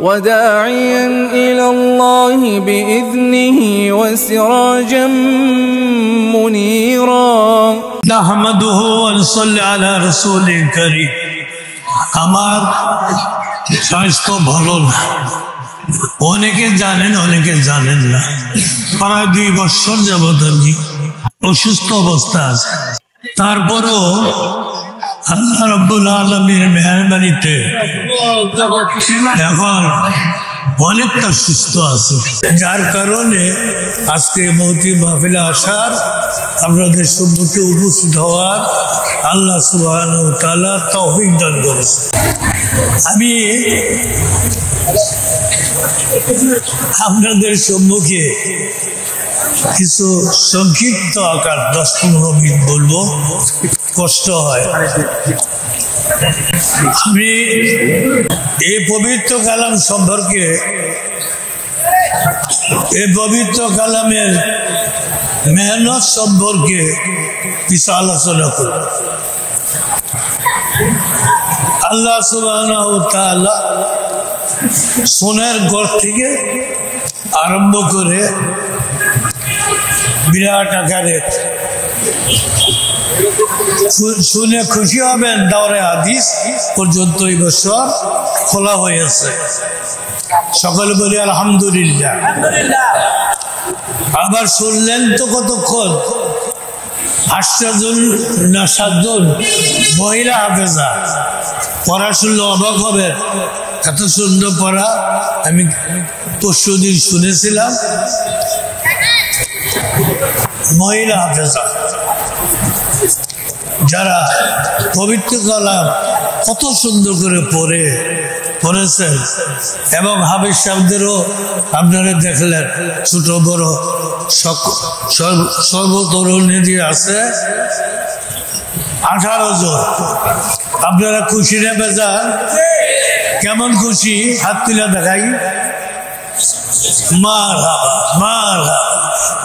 وداعيا إلى الله بإذنه وسراجا منيرا نحمده ونصلي على رسول الكريم আমার স্বাস্থ্য ভালো না অনেকে জানেন অনেকে জানেন না প্রায় 2 বছর যাবত আমি অসুস্থ অবস্থা আছে তারপরও আল্লাহ রাব্বুল আলামিনের মেহেরবানিতে এখন অনেকটা সুস্থ আছে যার কারণে আজকে মহতি মাহফিলে আসার আপনাদের সম্মুখে উপস্থিত হওয়ার আল্লাহ সুবহানাহু ওয়া তাআলা তৌফিক দান করেছেন আমি আপনাদের সম্মুখে কিছু সংক্ষিপ্ত আকার 10-15 মিনিট বলবো কষ্ট হয় আমি এই পবিত্র কালাম সম্পর্কে এই পবিত্র কালামের মেহনত সম্পর্কে কিছু আলোচনা করব আল্লাহ সুবহানাহু ওয়া তাআলা সোনার ঘর থেকে আরম্ভ করে বিরাট আকারে শুনে খুশি হবেন দাওরে হাদিস পর্যন্ত এই বছর খোলা হয়েছে সকলে বলি আলহামদুলিল্লাহ আবার শুনলেন তো কতক্ষণ 8 জন না 7 জন মহিলা হাফেজা পড়া শুনলে অবাক হবে এত সুন্দর পড়া আমি পরশুদিন শুনেছিলাম মহিলা হাফেজা যারা পবিত্র কালাম কত সুন্দর করে পড়েছেন এবং হাফেজ সাহেবদেরও আপনারা দেখলেন ছোট বড় সর্বতরুণী আছে 18 জন আপনারা খুশি না বেজান কেমন খুশি হাত তুলে দেখাই মারহাবা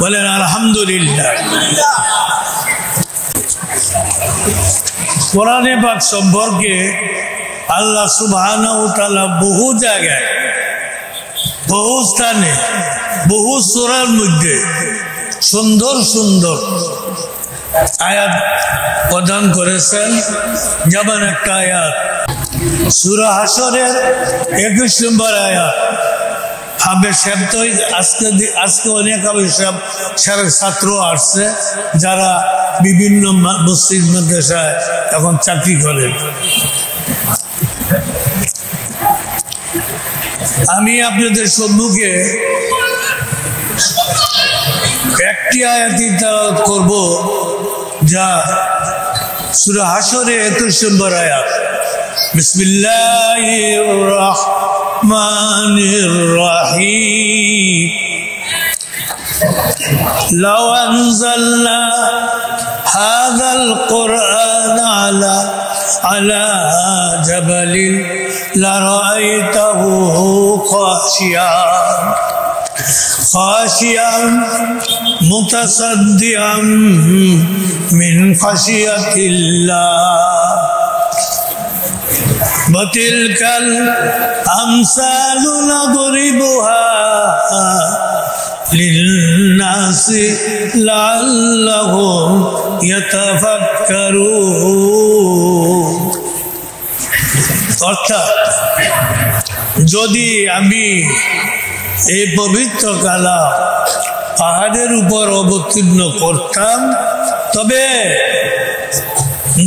বলেন আলহামদুলিল্লাহ কোরআনে পাক সম্পর্কে আল্লাহ সুবহানাহু ওয়া তাআলা বহু জায়গায় বহু স্থানে বহু সূরার মধ্যে সুন্দর সুন্দর আয়াত প্রদান করেছেন যেমন একটা আয়াত সূরা হাশরের 21 নম্বর আয়াত হাফেজ সাহেব তো আজকে অনেক হাফেজ সাহেব ছাত্র আসছে যারা বিভিন্ন মসজিদ মাদ্রাসায় এখন চাকরি করেন আমি আপনাদের সম্মুখে একটি আয়াতই তেলাওয়াত করব যা সূরা হাশরের 21 নম্বর আয়াত বিসমিল্লাহির রাহমানির রাহিম লাউ আনজালনা হাযাল কুরআন আলা জাবালিন লারাআইতাহু খাশিয়ান মুতাসাদ্দিআন মিন খাশিয়াতিল্লাহ ওয়াতিলকাল আমসালু নাদরিবুহা লিন্নাসি লাআল্লাহুম ইয়াতাফাক্কারুন অর্থাৎ যদি আমি এই পবিত্র কালাম পাহাড়ের উপর অবতীর্ণ করতাম তবে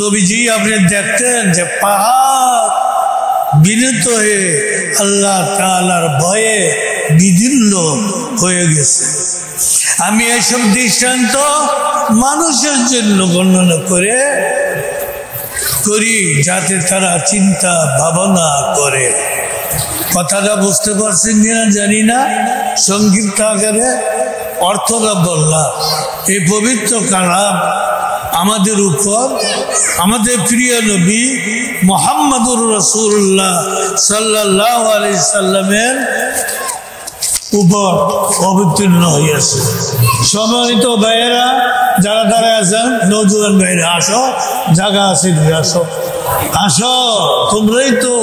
নবীজি আপনি দেখতেন যে পাহাড় বিনীত হয়ে আল্লাহ তাআলার ভয়ে বিদীর্ণ হয়ে গেছে আমি এইসব দৃষ্টান্ত মানুষের জন্য বর্ণনা করি যাতে তারা চিন্তা ভাবনা করে কথাটা বুঝতে পারছেন কিনা জানি না সংক্ষিপ্ত আকারে অর্থটা বললাম এই পবিত্র কালাম আমাদের উপর আমাদের প্রিয় নবী মুহাম্মদুর রাসূলুল্লাহ সাল্লাল্লাহু আলাইহি সাল্লামের উপর অবতীর্ণ হয়েছে সম্মানিত ভাইয়েরা যারা দাঁড়ায় আছেন নওজোয়ান ভাইরা আসো জায়গা আছে আসো আসো তোমরাই তো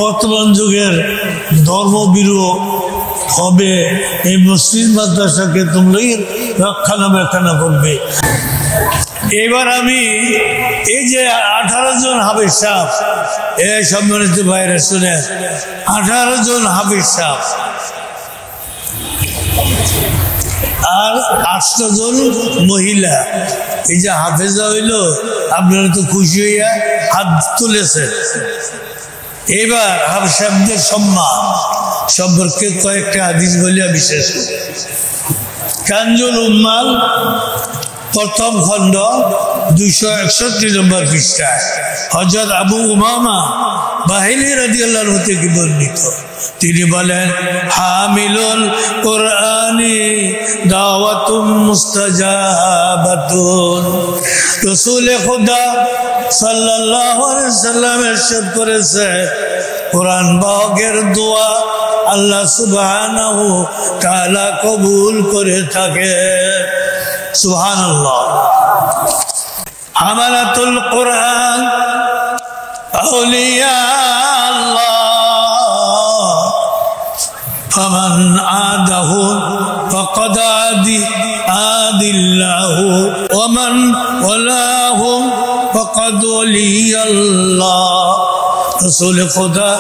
বর্তমান যুগের ধর্মবিরোধ হবে, এই মসজিদ মাদ্রাসাকে তোমরাই রক্ষণাবেক্ষণ করবে। এবার আমি এই যে 18 জন হাফেজ সাহেব, এই সম্মানিত ভাইরা শুনে, 18 জন হাফেজ সাহেব আর 8 জন মহিলা, এই যে হাফেজা হইল, আপনারা তো খুশি হইয়া হাত তুলেছেন। এবার হাফেজ সাহেবদের সম্মান সম্পর্কে কয়েকটা হাদিস বলিয়া বিশেষ কানজুল উম্মাল প্রথম খণ্ড 261 নম্বর পৃষ্ঠায় হযরত আবু উমামা বাহিনী রাদিয়াল্লাহু আনহু থেকে বর্ণিত, তিনি বলেন, হামিলুল কুরআনি দাওয়াতুম মুস্তাজাবাতুন। রাসূল খুদা সাল্লাল্লাহু আলাইহি ওয়াসাল্লাম ইরশাদ করেছে, কোরআন বাহকের দোয়া আল্লাহ সুবহানাহু তাআলা কবুল করে থাকে। সুবহানাল্লাহ। হামালাতুল কুরআন আউলিয়া আল্লাহ ফামান আদাহু ফাকাদ আদিল্লাহু ওয়ামান ওয়ালাহুম ফাকাদ ওয়ালিয়াল্লাহ। রাসূল খুদা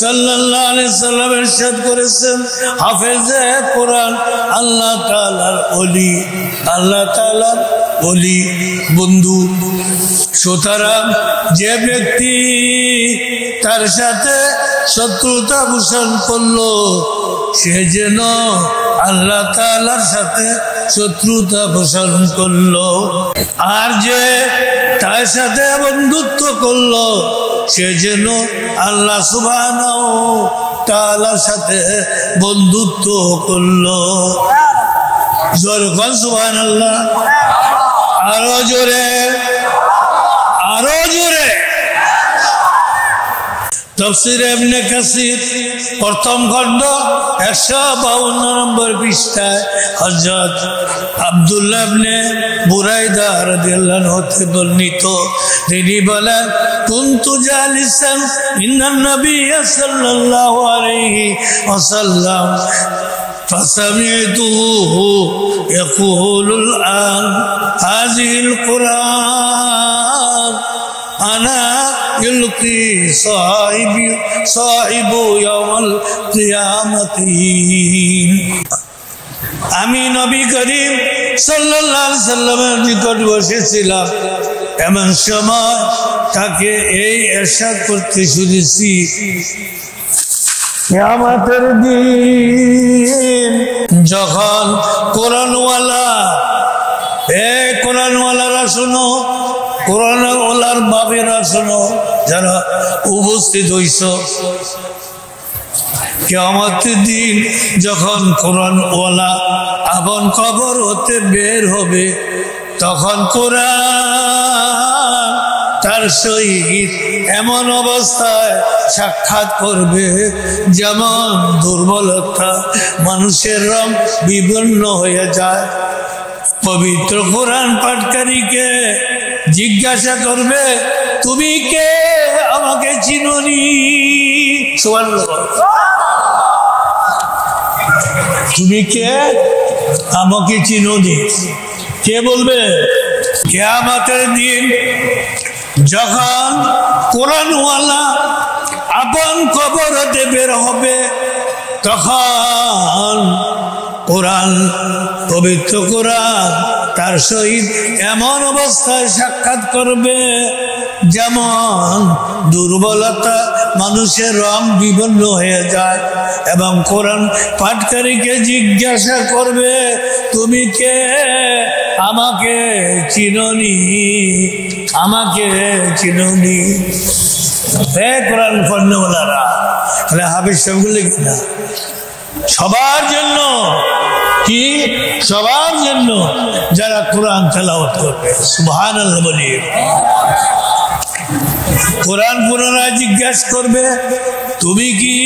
সাল্লাল্লাহু আলাইহি ওয়াসাল্লাম ইরশাদ করেছেন, হাফেজে কোরআন আল্লাহ তাআলার ওলি, আল্লাহ তাআলার ওলি বন্ধু। সুতরাং যে ব্যক্তি তার সাথে শত্রুতা পোষণ করলো, সে যেন আল্লাহ তাআলার সাথে শত্রুতা পোষণ করলো, আর যে তার সাথে বন্ধুত্ব করলো, সে যেন আল্লাহ সুবহানাহু তাআলার সাথে বন্ধুত্ব করলো। জোরে বল সুবহানাল্লাহ। আরো জোরে, আরো জোরে। তাফসীর ইবনে কাসির প্রথম খণ্ড 152 নম্বর পৃষ্ঠায় হযরত আব্দুল্লাহ ইবনে বুরাইদা রাদিয়াল্লাহু আনহু হতে বর্ণিত, তিনি বলেন, কুনতু জালিসান ইন্নান নাবিয়্য সাল্লাল্লাহু আলাইহি ওয়াসাল্লাম فسمعته يقول الآن هذه القرآن أنا يلقي صاحب يوم القيامة। আমি নবী করিম সাল্লাল্লাহু আলাইহি সাল্লামের নিকট বসেছিলাম, এমন সময় তাকে এই ইরশাদ করতে শুনেছি, কিয়ামতের দিন যখন কোরআনওয়ালা, কোরআনওয়ালারা শোনো, কোরআনওয়ালার বাবেরা শোনো, যারা উপস্থিত হইছ, কিয়ামতের দিন যখন কোরআনওয়ালা আপন কবর হতে বের হবে, তখন কোরআন তার সহিত এমন অবস্থায় সাক্ষাৎ করবে যেমন দুর্বলতা মানুষের রং বিবর্ণ হয়ে যায়। পবিত্র কোরআন পাঠকারীকে জিজ্ঞাসা করবে, তুমি কে, আমাকে চিনোনি? সুবহানাল্লাহ। তুমি কে, আমাকে চিনোনি? কে বলবে? কিয়ামতের দিন যখন কোরআনওয়ালা আপন কবর হতে বের হবে, তখন কোরআন, পবিত্র কোরআন তার সহিত এমন অবস্থায় সাক্ষাৎ করবে যেমন দুর্বলতা মানুষের রং বিবর্ণ হয়ে যায়, এবং কোরআন পাঠকারীকে জিজ্ঞাসা করবে, তুমি কে, আমাকে চিনোনি? আমাকে চিনোনি? হে কোরআন পড়নেওয়ালারা, তাহলে হাফেজ সাহেবগুলো কিনা সবার জন্য, কি সবার জন্য যারা কোরআন তেলাওয়াত করবে। সুবহানাল্লাহ বলি। কোরআন পুনরায় জিজ্ঞাসা করবে, তুমি কি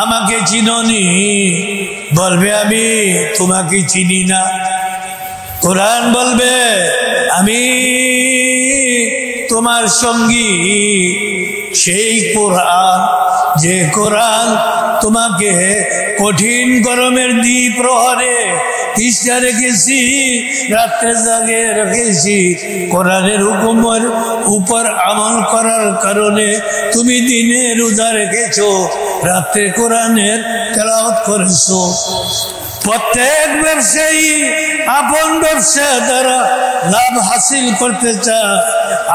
আমাকে চিনোনি? বলবে, আমি তোমাকে চিনি না। কোরআন বলবে, আমি তোমার সঙ্গী, সেই কোরআন যে কোরআন তোমাকে কঠিন গরমের দ্বিপ্রহরে তৃষ্ণা রেখেছি, রাত্রে জাগে রেখেছি। কোরআনের হুকুমের উপর আমল করার কারণে তুমি দিনে রোজা রেখেছো, রাত্রে কোরআনের তেলাওয়াত করেছো। প্রত্যেক ব্যবসায়ী আপন ব্যবসা দ্বারা লাভ হাসিল করতে চায়।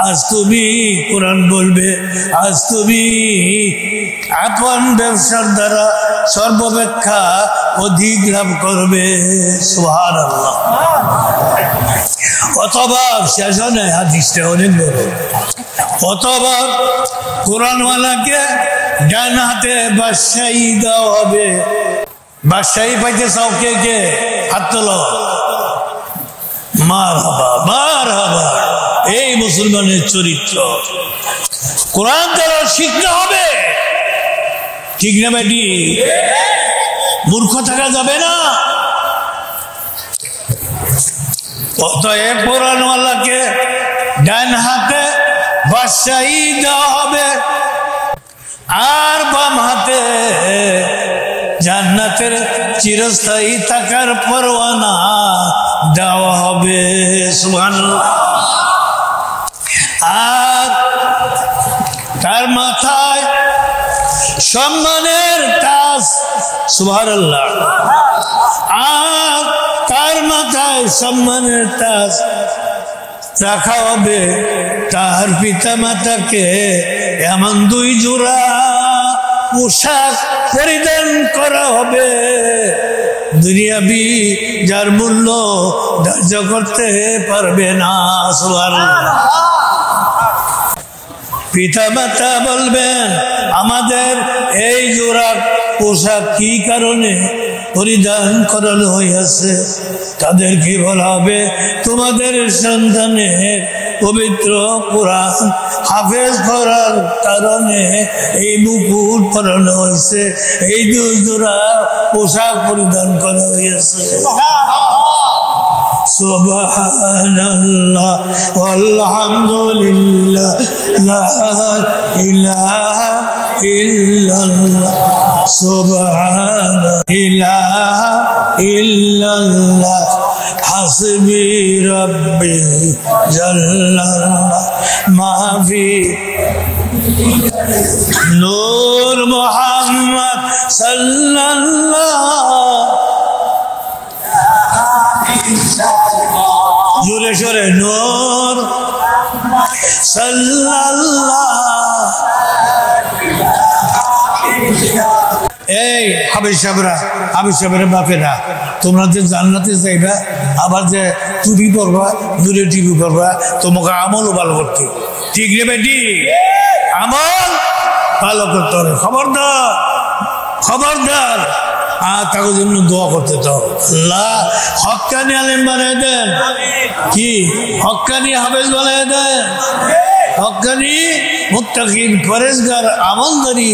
আজ তুমি কোরআন বলবে, আজ তুমি আপন ব্যবসার দ্বারা সর্বাপেক্ষা অধিক লাভ করবে। সুবহানাল্লাহ। অথবা শেষ নয়, হাদিসটা অনেক বড়। অথবা কোরআনওয়ালাকে ডান হাতে বাদশাহী দেওয়া হবে। বাদশাহী পাইতে চাও কে কে? হাত তোলো। মারহাবা, মারহাবা। এই মুসলমানের চরিত্র। কোরআন দ্বারা শিখতে হবে, ঠিক না বেটি? মূর্খ থাকা যাবে না। অতএব কোরআনওয়ালাকে ডান হাতে বাদশাহী দেওয়া হবে, আর বাম হাতে জান্নাতের চিরস্থায়ী থাকার পরোয়ানা দেওয়া হবে। সুবহানাল্লাহ। আর তার মাথায় সম্মানের তাজ। সুবহানাল্লাহ। আর তার মাথায় সম্মানের তাজ রাখা হবে। তার পিতা মাতাকে এমন 2 জোড়া পোশাক পরিধান করা হবে, দুনিয়াবি যার মূল্য ধার্য করতে পারবে না। সুবহানাল্লাহ। পিতা মাতা বলবেন, আমাদের এই জোড়া পোশাক কি কারণে পরিধান করানো হইয়াছে? তাদেরকে বলা হবে, তোমাদের সন্তানের পবিত্র কোরআন হাফেজ করার কারণে এই মুকুট পরানো হয়েছে, এই 2 জোড়া পোশাক পরিধান করা হয়েছে। সুবহানাল্লাহ আলহামদুলিল্লাহ লা ইলাহা ইল্লাল্লাহ সুবহানাল্লাহ ইলাহা ইল্লাল্লাহ হাসবি রাব্বি জাল্লাল্লাহ মাফি নূর মুহাম্মদ সাল্লাল্লাহ। জোরে সোরে নূর সাল্লাল্লাহ। এই হাবিজ সাহেবরা বাপেরা, তোমরা যে জান্নাতে যাইবা, আবার যে টুপি পরবা, নূরের টিপি পরবা, তোমাকে আমলও ভালো করতে, ঠিক রে বেটি? আমল ভালো করতে হবে। খবরদার, খবরদার। আর তাকে জন্য দোয়া করতে তো আল্লাহ হক্কানি আলেম বানায় দেন, কি হক্কানি হাফেজ বানায় দেন, হক্কানি মুত্তাকিন পরেজগার আমলদারি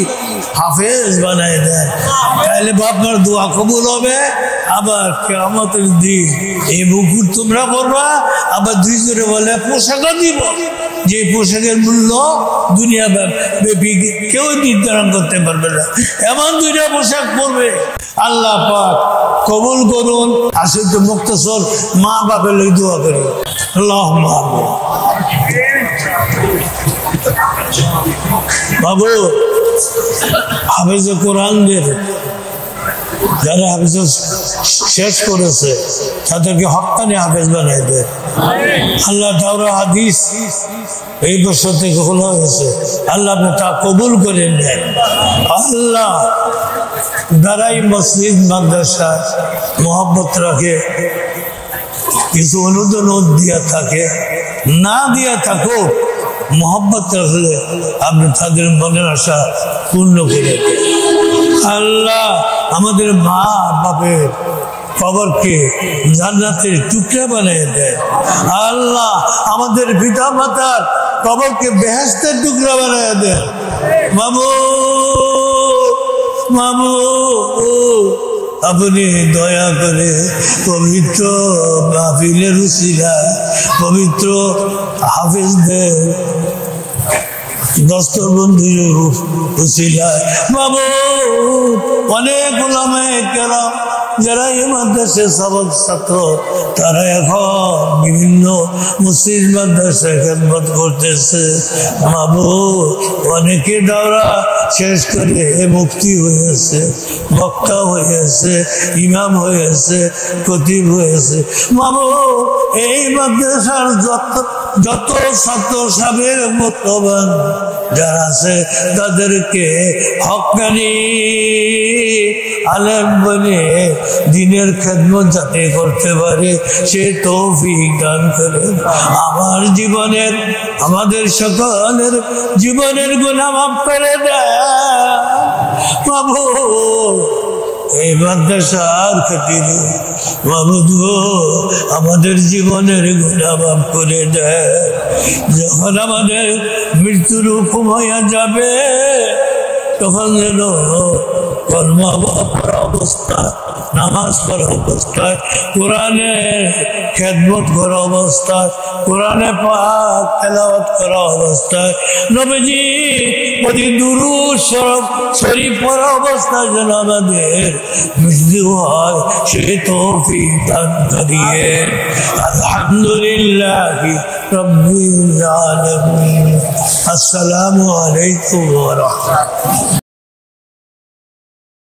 হাফেজ বানায় দেন। তাহলে আপনার দোয়া কবুল হবে। আবার কিয়ামতের দিন এই মুকুট তোমরা করবা, আবার 2 জোড়ে বলে পোশাকও দিব, যে পোশাকের মূল্য দুনিয়া ব্যাপী কেউ নির্ধারণ করতে পারবে না। এমন 2টা পোশাক পরবে। আল্লাহ পাক কবুল করুন। আসলে তো মুক্তসর মা বাপের লোক দোয়া করি। আল্লাহুম্মা বাবু হাফেজ কোরআনদের যারা হাফেজ শেষ করেছে তাদেরকে হক্কানি হাফেজ বানাই দেয়। আল্লাহ তাওরা হাদিস এই বছর থেকে খোলা হয়েছে, আল্লাহ আপনি তা কবুল করে নেন। আল্লাহ দ্বারাই মসজিদ মাদ্রাসা মোহাম্মত রাখে, কিছু অনুদান দিয়া থাকে, না দিয়া থাকো, মোহাম্মত রাখলে আপনি তাদের মনের আশা পূর্ণ করে। আল্লাহ আমাদের মা বাপের কবরকে জান্নাতের টুকরা বানিয়ে দেয়। আল্লাহ আমাদের পিতা মাতার কবরকে বেহেশতের টুকরা বানিয়ে দেয়। মাবুদ আপনি দয়া করে পবিত্র মাহফিলের উসিলা পবিত্র হাফেজদের দস্তবন্দির উসিলায় মাবুদ অনেক উলামায়ে কেরাম যারা এই মাদ্রাসার সবক ছাত্র তারা এখন বিভিন্ন মসজিদ মাদ্রাসায় খেদমত করতেছে। মাবুদ অনেকে দাওরা শেষ করে মুফতি হয়েছে, বক্তা হয়েছে, ইমাম হয়েছে, খতিব হয়েছে। মাবুদ এই মাদ্রাসার যত ছাত্র সাবের মতবান যারা আছে তাদেরকে হক্কানি আলেম বলে দিনের খেদমত যাতে করতে পারে সে তৌফিক দান করে। আমার জীবনের আমাদের সকলের জীবনের গুনাহ মাফ করে দেয় মাবুদ। এই মাদ্রাসার খাতিরে মাবুদ আমাদের জীবনের গুনাহ মাফ করে দেয়। যখন আমাদের মৃত্যুর হুকুম হইয়া যাবে তখন যেন কলমা পড়া অবস্থায়, নামাজ পড়া অবস্থায়, কোরআনের খেদমত করা অবস্থায়, কোরআনে পাক তেলাওয়াত করা অবস্থায়, নবীজি প্রতি দুরূদ শরীফ পড়া অবস্থায় যেন আমাদের মৃত্যু হয় সে তৌফিক দান করিয়ে। আলহামদুলিল্লাহি রাব্বিল আলামিন। আসসালামু আলাইকুম ওয়া রাহমাতুল্লাহ।